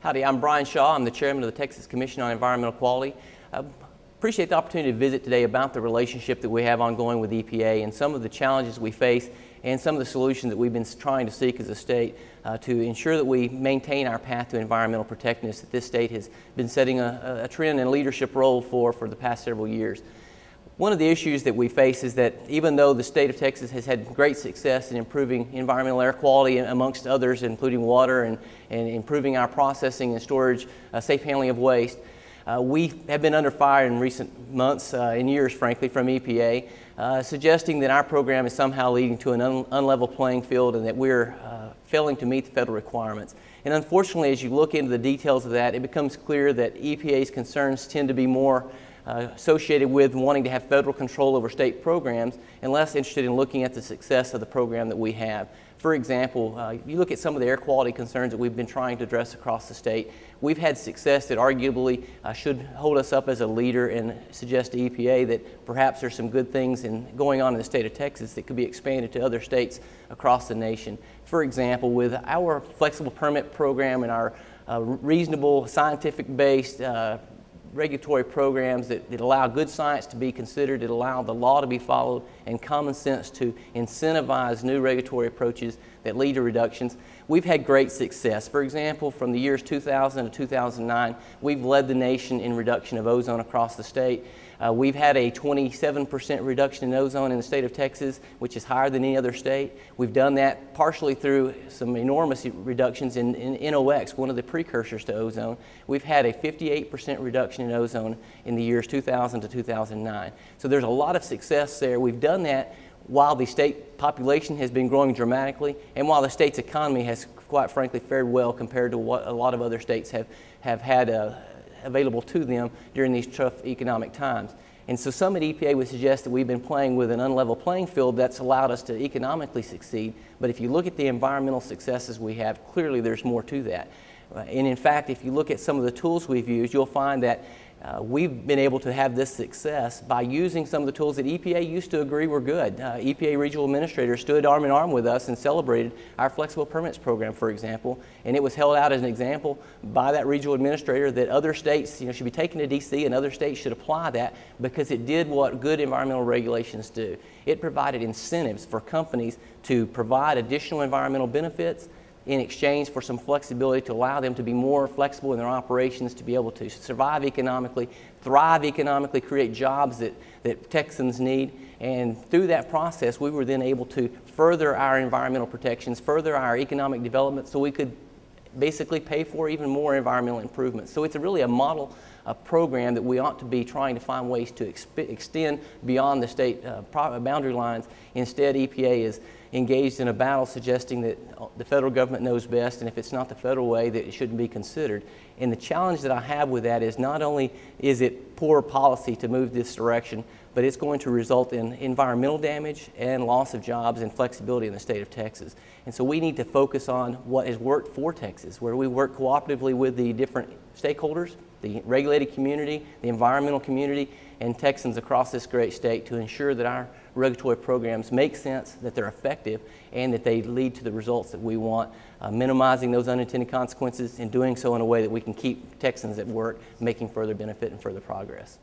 Howdy, I'm Bryan Shaw. I'm the chairman of the Texas Commission on Environmental Quality. Appreciate the opportunity to visit today about the relationship that we have ongoing with EPA and some of the challenges we face and some of the solutions that we've been trying to seek as a state to ensure that we maintain our path to environmental protectiveness that this state has been setting a trend and leadership role for the past several years. One of the issues that we face is that even though the state of Texas has had great success in improving environmental air quality amongst others, including water and improving our processing and storage, safe handling of waste, we have been under fire in recent months and years, frankly, from EPA, suggesting that our program is somehow leading to an unlevel playing field and that we're failing to meet the federal requirements. And unfortunately, as you look into the details of that, it becomes clear that EPA's concerns tend to be more associated with wanting to have federal control over state programs and less interested in looking at the success of the program that we have. For example, you look at some of the air quality concerns that we've been trying to address across the state. We've had success that arguably should hold us up as a leader and suggest to EPA that perhaps there's some good things going on in the state of Texas that could be expanded to other states across the nation. For example, with our flexible permit program and our reasonable scientific-based regulatory programs that allow good science to be considered, that allow the law to be followed, and common sense to incentivize new regulatory approaches that lead to reductions, we've had great success. For example, from the years 2000 to 2009, we've led the nation in reduction of ozone across the state. We've had a 27% reduction in ozone in the state of Texas, which is higher than any other state. We've done that partially through some enormous reductions in NOx, one of the precursors to ozone. We've had a 58% reduction in ozone in the years 2000 to 2009. So there's a lot of success there. We've done that while the state population has been growing dramatically and while the state's economy has, quite frankly, fared well compared to what a lot of other states have had available to them during these tough economic times. And so some at EPA would suggest that we've been playing with an unlevel playing field that's allowed us to economically succeed. But if you look at the environmental successes we have, clearly there's more to that. And in fact, if you look at some of the tools we've used, you'll find that we've been able to have this success by using some of the tools that EPA used to agree were good. EPA regional administrators stood arm in arm with us and celebrated our flexible permits program, for example, and it was held out as an example by that regional administrator that other states should be taken to DC and other states should apply that because it did what good environmental regulations do. It provided incentives for companies to provide additional environmental benefits in exchange for some flexibility to allow them to be more flexible in their operations, to be able to survive economically, thrive economically, create jobs that Texans need. And through that process, we were then able to further our environmental protections, further our economic development so we could basically pay for even more environmental improvements. So it's really a model program that we ought to be trying to find ways to extend beyond the state boundary lines. Instead, EPA is engaged in a battle suggesting that the federal government knows best, and if it's not the federal way, that it shouldn't be considered. And the challenge that I have with that is not only is it poor policy to move this direction, but it's going to result in environmental damage and loss of jobs and flexibility in the state of Texas. And so we need to focus on what has worked for Texas, where we work cooperatively with the different stakeholders, the regulated community, the environmental community, and Texans across this great state to ensure that our regulatory programs make sense, that they're effective, and that they lead to the results that we want, minimizing those unintended consequences and doing so in a way that we can keep Texans at work, making further benefit and further progress.